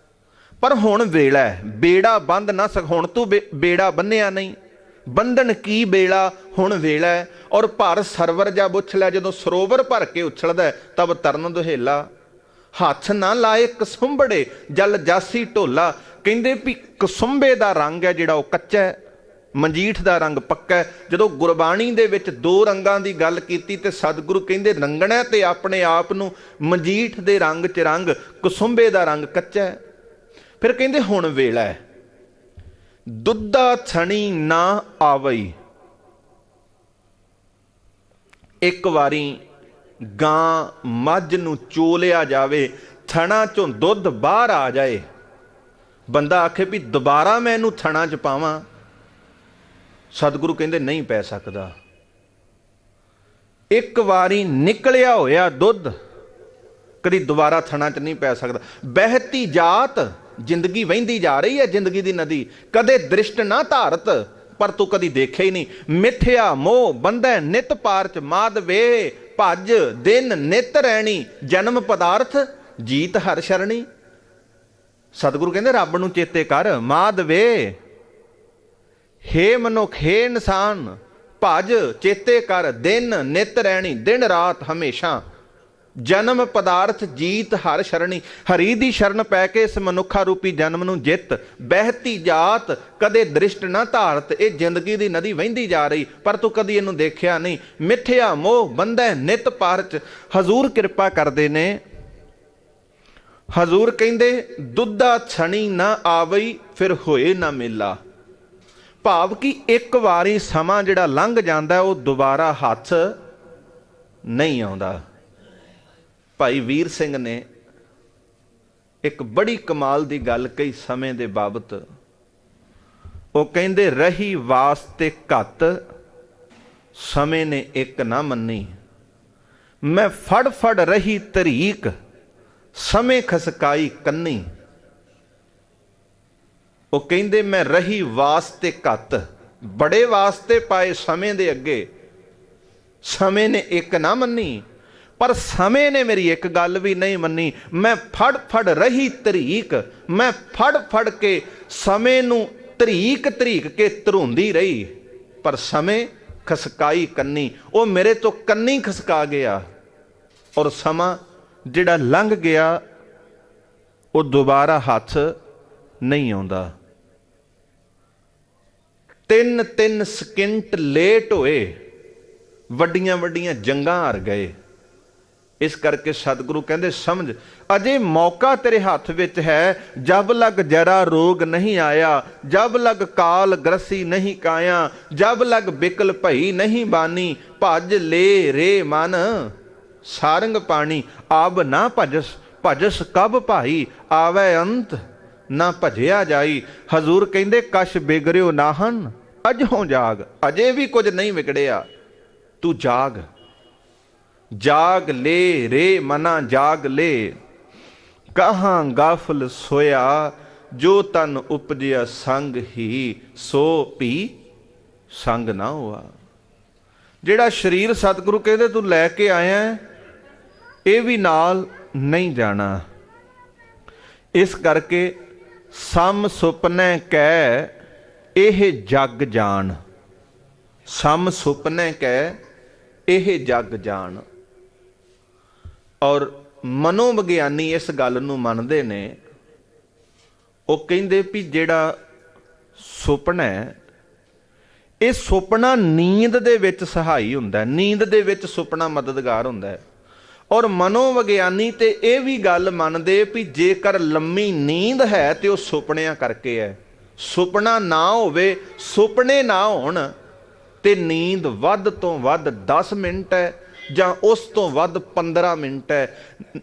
ਪਰ ਹੁਣ ਵੇਲਾ ਹੈ, ਬੇੜਾ ਬੰਦ ਨਾ ਸਕ। ਹੁਣ ਤੂੰ ਬੇੜਾ ਬੰਨਿਆ ਨਹੀਂ, ਬੰਧਨ ਕੀ ਬੇੜਾ, ਹੁਣ ਵੇਲਾ ਹੈ। ਔਰ ਭਰ ਸਰਵਰ ਜਬ ਉਛਲਿਆ, ਜਦੋਂ ਸਰੋਵਰ ਭਰ ਕੇ ਉਛਲਦਾ ਤਬ ਤਰਨ ਦੁਹੇਲਾ, ਹੱਥ ਨਾ ਲਾਏ ਕਸੁੰਬੜੇ ਜਲ ਜਾਸੀ ਢੋਲਾ। ਕਹਿੰਦੇ ਵੀ ਕਸੁੰਬੇ ਦਾ ਰੰਗ ਹੈ ਜਿਹੜਾ ਉਹ ਕੱਚਾ ਹੈ, ਮਨਜੀਠ ਦਾ ਰੰਗ ਪੱਕਾ ਹੈ। ਜਦੋਂ ਗੁਰਬਾਣੀ ਦੇ ਵਿੱਚ ਦੋ ਰੰਗਾਂ ਦੀ ਗੱਲ ਕੀਤੀ ਤੇ ਸਤਿਗੁਰੂ ਕਹਿੰਦੇ ਰੰਗਣਾ ਤੇ ਆਪਣੇ ਆਪ ਨੂੰ ਮਨਜੀਠ ਦੇ ਰੰਗ 'ਚ ਰੰਗ, ਕਸੁੰਬੇ ਦਾ ਰੰਗ ਕੱਚਾ ਹੈ। ਫਿਰ ਕਹਿੰਦੇ ਹੁਣ ਵੇਲਾ ਹੈ, ਦੁੱਧਾ ਥਣੀ ਨਾ ਆਵਈ। ਇੱਕ ਵਾਰੀ ਗਾਂ ਮੱਝ ਨੂੰ ਚੋਲਿਆ ਜਾਵੇ, ਥਣਾ ਚੋਂ ਦੁੱਧ ਬਾਹਰ ਆ ਜਾਏ, ਬੰਦਾ ਆਖੇ ਵੀ ਦੁਬਾਰਾ ਮੈਂ ਇਹਨੂੰ ਥਣਾ 'ਚ ਪਾਵਾਂ, ਸਤਿਗੁਰੂ ਕਹਿੰਦੇ ਨਹੀਂ ਪੈ ਸਕਦਾ। ਇੱਕ ਵਾਰੀ ਨਿਕਲਿਆ ਹੋਇਆ ਦੁੱਧ ਕਦੀ ਦੁਬਾਰਾ ਥਣਾ 'ਚ ਨਹੀਂ ਪੈ ਸਕਦਾ। ਬਹਿਤੀ ਜਾਤ, ਜ਼ਿੰਦਗੀ ਵਹਿੰਦੀ ਜਾ ਰਹੀ ਹੈ ਜ਼ਿੰਦਗੀ ਦੀ ਨਦੀ, ਕਦੇ ਦ੍ਰਿਸ਼ਟ ਨਾ ਧਾਰਤ, ਪਰ ਤੂੰ ਕਦੀ ਦੇਖਿਆ ਹੀ ਨਹੀਂ। ਮਿੱਥਿਆ ਮੋਹ ਬੰਧੈ ਨਿਤ ਪਾਰ 'ਚ ਮਾਧ ਵੇ, ਭੱਜ ਦਿਨ ਨਿਤ ਰਹਿਣੀ, ਜਨਮ ਪਦਾਰਥ ਜੀਤ ਹਰ ਸ਼ਰਣੀ। ਸਤਿਗੁਰੂ ਕਹਿੰਦੇ ਰੱਬ ਨੂੰ ਚੇਤੇ ਕਰ। ਮਾਧਵੇ ਹੇ ਮਨੁੱਖ, ਹੇ ਇਨਸਾਨ, ਭਜ ਚੇਤੇ ਕਰ। ਦਿਨ ਨਿਤ ਰਹਿਣੀ, ਦਿਨ ਰਾਤ ਹਮੇਸ਼ਾ। ਜਨਮ ਪਦਾਰਥ ਜੀਤ ਹਰ ਸ਼ਰਣੀ। ਹਰੀ ਦੀ ਸ਼ਰਨ ਪੈ ਕੇ ਇਸ ਮਨੁੱਖਾ ਰੂਪੀ ਜਨਮ ਨੂੰ ਜਿੱਤ। ਬਹਿਤੀ ਜਾਤ ਕਦੇ ਦ੍ਰਿਸ਼ਟ ਨਾ ਧਾਰਤ। ਇਹ ਜ਼ਿੰਦਗੀ ਦੀ ਨਦੀ ਵਹਿੰਦੀ ਜਾ ਰਹੀ, ਪਰ ਤੂੰ ਕਦੀ ਇਹਨੂੰ ਦੇਖਿਆ ਨਹੀਂ। ਮਿੱਥਿਆ ਮੋਹ ਬੰਧੈ ਨਿਤ ਪਾਰਚ। ਹਜ਼ੂਰ ਕਿਰਪਾ ਕਰਦੇ ਨੇ। ਹਜ਼ੂਰ ਕਹਿੰਦੇ ਦੁੱਧਾ ਛਣੀ ਨਾ ਆਵਈ, ਫਿਰ ਹੋਏ ਨਾ ਮੇਲਾ। ਭਾਵ ਕਿ ਇੱਕ ਵਾਰੀ ਸਮਾਂ ਜਿਹੜਾ ਲੰਘ ਜਾਂਦਾ ਉਹ ਦੁਬਾਰਾ ਹੱਥ ਨਹੀਂ ਆਉਂਦਾ। ਭਾਈ ਵੀਰ ਸਿੰਘ ਨੇ ਇੱਕ ਬੜੀ ਕਮਾਲ ਦੀ ਗੱਲ ਕਹੀ ਸਮੇਂ ਦੇ ਬਾਬਤ। ਉਹ ਕਹਿੰਦੇ ਰਹੀ ਵਾਸਤੇ ਘੱਤ, ਸਮੇਂ ਨੇ ਇੱਕ ਨਾ ਮੰਨੀ। ਮੈਂ ਫੜ ਫੜ ਰਹੀ ਤਰੀਕ, ਸਮੇਂ ਖਸਕਾਈ ਕੰਨੀ। ਉਹ ਕਹਿੰਦੇ ਮੈਂ ਰਹੀ ਵਾਸਤੇ ਘੱਤ, ਬੜੇ ਵਾਸਤੇ ਪਾਏ ਸਮੇਂ ਦੇ ਅੱਗੇ, ਸਮੇਂ ਨੇ ਇੱਕ ਨਾ ਮੰਨੀ। ਪਰ ਸਮੇਂ ਨੇ ਮੇਰੀ ਇੱਕ ਗੱਲ ਵੀ ਨਹੀਂ ਮੰਨੀ। ਮੈਂ ਫੜ ਫੜ ਰਹੀ ਤਰੀਕ, ਮੈਂ ਫੜ ਫੜ ਕੇ ਸਮੇਂ ਨੂੰ ਤਰੀਕ ਤਰੀਕ ਕੇ ਧਰੂੰਦੀ ਰਹੀ, ਪਰ ਸਮੇਂ ਖਸਕਾਈ ਕੰਨੀ। ਉਹ ਮੇਰੇ ਤੋਂ ਕੰਨੀ ਖਸਕਾ ਗਿਆ, ਔਰ ਸਮਾਂ ਜਿਹੜਾ ਲੰਘ ਗਿਆ ਉਹ ਦੁਬਾਰਾ ਹੱਥ ਨਹੀਂ ਆਉਂਦਾ। 3-3 ਸਕਿੰਟ ਲੇਟ ਹੋਏ, ਵੱਡੀਆਂ ਵੱਡੀਆਂ ਜੰਗਾਂ ਹਾਰ ਗਏ। ਇਸ ਕਰਕੇ ਸਤਿਗੁਰੂ ਕਹਿੰਦੇ ਸਮਝ, ਅਜੇ ਮੌਕਾ ਤੇਰੇ ਹੱਥ ਵਿੱਚ ਹੈ। ਜਬ ਲਗ ਜਰਾ ਰੋਗ ਨਹੀਂ ਆਇਆ, ਜਬ ਲਗ ਕਾਲ ਗ੍ਰਸੀ ਨਹੀਂ ਕਾਇਆ, ਜਬ ਲਗ ਬਿਕਲ ਭਈ ਨਹੀਂ ਬਾਨੀ। ਭਜ ਲੈ ਰੇ ਮਨ ਸਾਰੰਗ ਪਾਣੀ, ਆਬ ਨਾ ਭਜਸ ਭਜਸ ਕਬ ਭਾਈ, ਆਵੇ ਅੰਤ ਨਾ ਭਜਿਆ ਜਾਈ। ਹਜ਼ੂਰ ਕਹਿੰਦੇ ਕਛ ਬਿਗੜਿਓ ਨਾਹਨ, ਅਜਹੋਂ ਜਾਗ। ਅਜੇ ਵੀ ਕੁਝ ਨਹੀਂ ਵਿਗੜਿਆ, ਤੂੰ ਜਾਗ। ਜਾਗ ਲੈ ਰੇ ਮਨਾ ਜਾਗ ਲੈ, ਕਹਾਂ ਗਾਫਲ ਸੋਇਆ। ਜੋ ਤਨ ਉਪਜਿਆ ਸੰਗ ਹੀ, ਸੋ ਭੀ ਸੰਗ ਨਾ ਹੋਆ। ਜਿਹੜਾ ਸਰੀਰ ਸਤਿਗੁਰੂ ਕਹਿੰਦੇ ਤੂੰ ਲੈ ਕੇ ਆਇਆ, ਇਹ ਵੀ ਨਾਲ ਨਹੀਂ ਜਾਣਾ। ਇਸ ਕਰਕੇ ਸਮ ਸੁਪਨੇ ਕੈ ਇਹ ਜਗ ਜਾਣ। ਸਮ ਸੁਪਨੇ ਕੈ ਇਹ ਜਗ ਜਾਣ। ਔਰ ਮਨੋਵਿਗਿਆਨੀ ਇਸ ਗੱਲ ਨੂੰ ਮੰਨਦੇ ਨੇ। ਉਹ ਕਹਿੰਦੇ ਵੀ ਜਿਹੜਾ ਸੁਪਨਾ ਹੈ, ਇਹ ਸੁਪਨਾ ਨੀਂਦ ਦੇ ਵਿੱਚ ਸਹਾਈ ਹੁੰਦਾ। ਨੀਂਦ ਦੇ ਵਿੱਚ ਸੁਪਨਾ ਮਦਦਗਾਰ ਹੁੰਦਾ। ਔਰ ਮਨੋਵਿਗਿਆਨੀ ਤੇ ਇਹ ਵੀ ਗੱਲ ਮੰਨਦੇ ਵੀ ਜੇਕਰ ਲੰਮੀ ਨੀਂਦ ਹੈ ਤੇ ਉਹ ਸੁਪਨਿਆਂ ਕਰਕੇ ਹੈ। ਸੁਪਨਾ ਨਾ ਹੋਵੇ, ਸੁਪਨੇ ਨਾ ਹੋਣ, ਤੇ ਨੀਂਦ ਵੱਧ ਤੋਂ ਵੱਧ 10 ਮਿੰਟ ਹੈ ਜਾਂ ਉਸ ਤੋਂ ਵੱਧ 15 ਮਿੰਟ ਹੈ।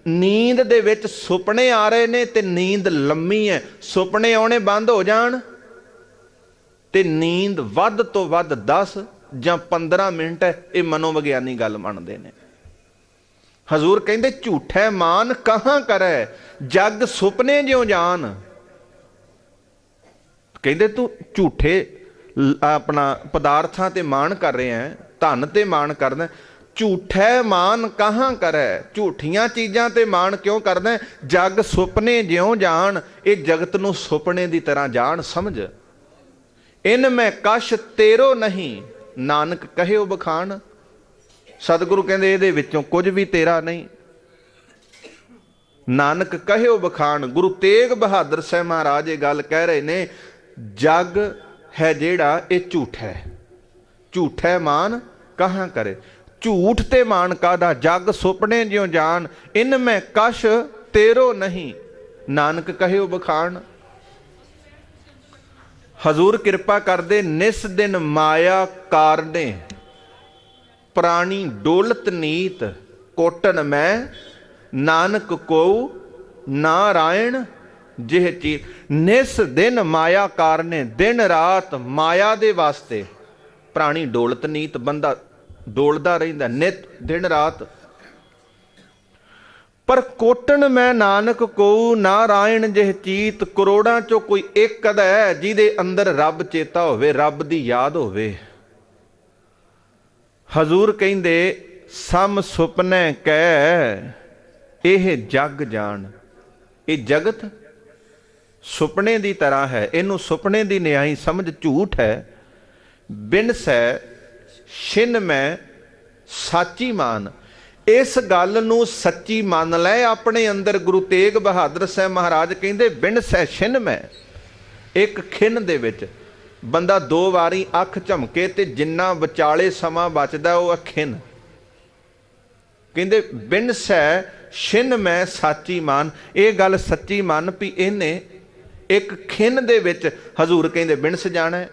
ਨੀਂਦ ਦੇ ਵਿੱਚ ਸੁਪਨੇ ਆ ਰਹੇ ਨੇ ਤੇ ਨੀਂਦ ਲੰਮੀ ਹੈ। ਸੁਪਨੇ ਆਉਣੇ ਬੰਦ ਹੋ ਜਾਣ ਤੇ ਨੀਂਦ ਵੱਧ ਤੋਂ ਵੱਧ 10 ਜਾਂ 15 ਮਿੰਟ ਹੈ। ਇਹ ਮਨੋਵਿਗਿਆਨੀ ਗੱਲ ਮੰਨਦੇ ਨੇ। ਹਜ਼ੂਰ ਕਹਿੰਦੇ ਝੂਠੈ ਮਾਨ ਕਹਾਂ ਕਰੈ, ਜਗ ਸੁਪਨੇ ਜਿਉ ਜਾਨ। ਕਹਿੰਦੇ ਤੂੰ ਝੂਠੇ ਆਪਣਾ ਪਦਾਰਥਾਂ ਤੇ ਮਾਣ ਕਰ ਰਿਹਾ ਹੈ, ਧਨ ਤੇ ਮਾਣ ਕਰਦਾ। ਝੂਠੈ ਮਾਨ ਕਹਾਂ ਕਰੈ, ਝੂਠੀਆਂ ਚੀਜ਼ਾਂ ਤੇ ਮਾਣ ਕਿਉਂ ਕਰਦਾ? ਜਗ ਸੁਪਨੇ ਜਿਉਂ ਜਾਣ। ਇਹ ਜਗਤ ਨੂੰ ਸੁਪਨੇ ਦੀ ਤਰ੍ਹਾਂ ਜਾਣ ਸਮਝ। ਇਨ ਮੈਂ ਕਛ ਤੇਰੋ ਨਹੀਂ, ਨਾਨਕ ਕਹਿਓ ਬਖਾਣ। ਸਤਿਗੁਰੂ ਕਹਿੰਦੇ ਇਹਦੇ ਵਿੱਚੋਂ ਕੁਝ ਵੀ ਤੇਰਾ ਨਹੀਂ। ਨਾਨਕ ਕਹਿਓ ਬਖਾਣ। ਗੁਰੂ ਤੇਗ ਬਹਾਦਰ ਸਾਹਿਬ ਮਹਾਰਾਜ ਇਹ ਗੱਲ ਕਹਿ ਰਹੇ ਨੇ, ਜਗ ਹੈ ਜਿਹੜਾ ਇਹ ਝੂਠ ਹੈ। ਝੂਠੈ ਮਾਨ ਕਹਾਂ ਕਰੇ, ਝੂਠ ਤੇ ਮਾਨ ਕਾਦਾ। ਜਗ ਸੁਪਨੇ ਜਿਉ ਜਾਨ, ਇਨ ਮੈਂ ਕਛ ਤੇਰੋ ਨਹੀਂ, ਨਾਨਕ ਕਹਿਓ ਬਖਾਣ। ਹਜ਼ੂਰ ਕਿਰਪਾ ਕਰਦੇ ਨਿਸ ਦਿਨ ਮਾਇਆ ਕਾਰਨੇ, ਪ੍ਰਾਣੀ ਡੋਲਤ ਨੀਤ ਕੋਟਨ ਮੈਂ, ਨਾਨਕ ਕੋ ਨਾਰਾਇਣ ਜਿਹ ਚੀਤ। ਨਿਸ ਦਿਨ ਮਾਇਆ ਕਾਰਨੇ, ਦਿਨ ਰਾਤ ਮਾਇਆ ਦੇ ਵਾਸਤੇ ਪ੍ਰਾਣੀ ਡੋਲਤ ਨੀਤ, ਬੰਦਾ ਡੋਲਦਾ ਰਹਿੰਦਾ ਨਿਤ ਦਿਨ ਰਾਤ। ਪਰ ਕੋਟਨ ਮੈਂ ਨਾਨਕ ਕੋ ਨਾਰਾਇਣ ਜਿਹ ਚੀਤ। ਕਰੋੜਾਂ ਚੋਂ ਕੋਈ ਇੱਕ ਅਦਾ ਹੈ ਜਿਹਦੇ ਅੰਦਰ ਰੱਬ ਚੇਤਾ ਹੋਵੇ, ਰੱਬ ਦੀ ਯਾਦ ਹੋਵੇ। ਹਜ਼ੂਰ ਕਹਿੰਦੇ ਸਮ ਸੁਪਨੇ ਕੈ ਇਹ ਜਗ ਜਾਣ। ਇਹ ਜਗਤ ਸੁਪਨੇ ਦੀ ਤਰ੍ਹਾਂ ਹੈ, ਇਹਨੂੰ ਸੁਪਨੇ ਦੀ ਨਿਆਈ ਸਮਝ ਝੂਠ ਹੈ। ਬਿਨ ਸੈ ਛਿਨ ਮੈਂ ਸਾਚੀ ਮਾਨ। ਇਸ ਗੱਲ ਨੂੰ ਸੱਚੀ ਮੰਨ ਲੈ ਆਪਣੇ ਅੰਦਰ। ਗੁਰੂ ਤੇਗ ਬਹਾਦਰ ਸਾਹਿਬ ਮਹਾਰਾਜ ਕਹਿੰਦੇ ਬਿਨ ਸੈ ਛਿਨ ਮੈਂ, ਇੱਕ ਖਿੰਨ ਦੇ ਵਿੱਚ ਬੰਦਾ 2 ਵਾਰੀ ਅੱਖ ਝਮਕੇ ਤੇ ਜਿੰਨਾ ਵਿਚਾਲੇ ਸਮਾਂ ਬਚਦਾ ਉਹ ਖਿੰਨ। ਕਹਿੰਦੇ ਬਿਨ ਸੈ ਛਿਨ ਮੈਂ ਸਾਚੀ ਮਾਨ। ਇਹ ਗੱਲ ਸੱਚੀ ਮੰਨ ਵੀ ਇਹਨੇ ਇੱਕ ਖਿੰਨ ਦੇ ਵਿੱਚ ਹਜ਼ੂਰ ਕਹਿੰਦੇ ਬਿਨਸ ਜਾਣਾ।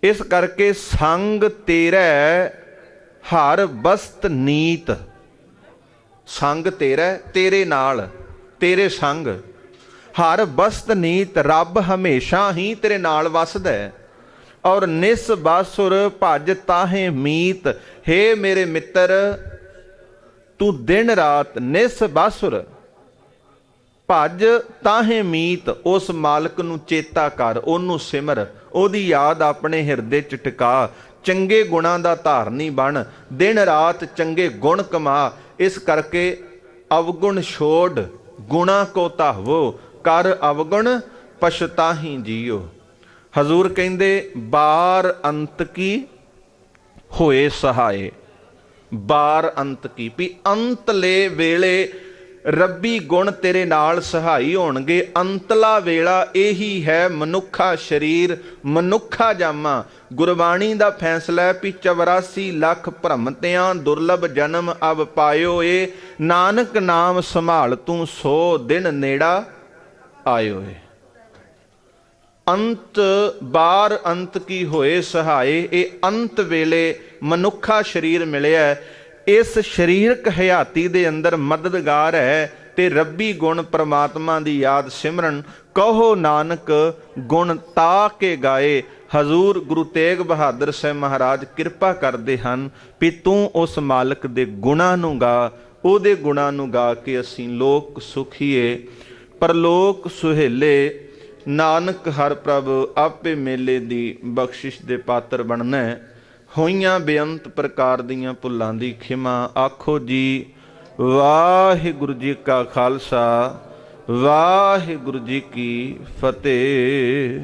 ਇਸ ਕਰਕੇ ਸੰਗ ਤੇਰਾ ਹਰ ਬਸਤ ਨੀਤ। ਸੰਗ ਤੇਰਾ, ਤੇਰੇ ਨਾਲ, ਤੇਰੇ ਸੰਗ। ਹਰ ਬਸਤ ਨੀਤ, ਰੱਬ ਹਮੇਸ਼ਾ ਹੀ ਤੇਰੇ ਨਾਲ ਵਸਦਾ ਹੈ। ਔਰ ਨਿਸ ਬਾਸੁਰ ਭਜ ਤਾਹੇ ਮੀਤ। ਹੇ ਮੇਰੇ ਮਿੱਤਰ, ਤੂੰ ਦਿਨ ਰਾਤ ਨਿਸ ਬਾਸੁਰ ਭਜ ਤਾਹੇ ਮੀਤ। ਉਸ ਮਾਲਕ ਨੂੰ ਚੇਤਾ ਕਰ, ਉਹਨੂੰ ਸਿਮਰ, ਉਹਦੀ ਯਾਦ ਆਪਣੇ ਹਿਰਦੇ 'ਚ ਟਿਕਾ। ਚੰਗੇ ਗੁਣਾਂ ਦਾ ਧਾਰਨੀ ਬਣ, ਦਿਨ ਰਾਤ ਚੰਗੇ ਗੁਣ ਕਮਾ। ਇਸ ਕਰਕੇ ਅਵਗੁਣ ਛੋੜ, ਗੁਣਾ ਕੋ ਧਾਵੋ, ਕਰ ਅਵਗੁਣ ਪਛਤਾਹੀ ਜੀਓ। ਹਜ਼ੂਰ ਕਹਿੰਦੇ ਬਾਰ ਅੰਤ ਕੀ ਹੋਏ ਸਹਾਏ। ਬਾਰ ਅੰਤ ਕੀ, ਵੀ ਅੰਤਲੇ ਵੇਲੇ ਰੱਬੀ ਗੁਣ ਤੇਰੇ ਨਾਲ ਸਹਾਈ ਹੋਣਗੇ। ਅੰਤਲਾ ਵੇਲਾ ਇਹੀ ਹੈ ਮਨੁੱਖਾ ਸਰੀਰ, ਮਨੁੱਖਾ ਜਾਮਾ। ਗੁਰਬਾਣੀ ਦਾ ਫੈਸਲਾ ਹੈ ਵੀ 84 ਲੱਖ ਭ੍ਰਮਤਿਆਂ ਦੁਰਲਭ ਜਨਮ ਅਬ ਪਾਇਓ ਏ। ਨਾਨਕ ਨਾਮ ਸੰਭਾਲ ਤੂੰ 100 ਦਿਨ ਨੇੜਾ ਆਇਓ ਏ। ਅੰਤ ਬਾਰ ਅੰਤ ਕੀ ਹੋਏ ਸਹਾਏ। ਇਹ ਅੰਤ ਵੇਲੇ ਮਨੁੱਖਾ ਸਰੀਰ ਮਿਲਿਆ। ਇਸ ਸਰੀਰਕ ਹਯਾਤੀ ਦੇ ਅੰਦਰ ਮਦਦਗਾਰ ਹੈ ਤੇ ਰੱਬੀ ਗੁਣ ਪ੍ਰਮਾਤਮਾ ਦੀ ਯਾਦ ਸਿਮਰਨ। ਕਹੋ ਨਾਨਕ ਗੁਣ ਤਾ ਕੇ ਗਾਏ। ਹਜ਼ੂਰ ਗੁਰੂ ਤੇਗ ਬਹਾਦਰ ਸਾਹਿਬ ਮਹਾਰਾਜ ਕਿਰਪਾ ਕਰਦੇ ਹਨ ਵੀ ਤੂੰ ਉਸ ਮਾਲਕ ਦੇ ਗੁਣਾਂ ਨੂੰ ਗਾ, ਉਹਦੇ ਗੁਣਾਂ ਨੂੰ ਗਾ ਕੇ ਅਸੀਂ ਲੋਕ ਸੁਖੀਏ ਪਰਲੋਕ ਸੁਹੇਲੇ। ਨਾਨਕ ਹਰ ਪ੍ਰਭ ਆਪੇ ਮੇਲੇ ਦੀ ਬਖਸ਼ਿਸ਼ ਦੇ ਪਾਤਰ ਬਣਨਾ। ਹੋਈਆਂ ਬੇਅੰਤ ਪ੍ਰਕਾਰ ਦੀਆਂ ਭੁੱਲਾਂ ਦੀ ਖਿਮਾ। ਆਖੋ ਜੀ ਵਾਹਿਗੁਰੂ ਜੀ ਕਾ ਖਾਲਸਾ, ਵਾਹਿਗੁਰੂ ਜੀ ਕੀ ਫਤਿਹ।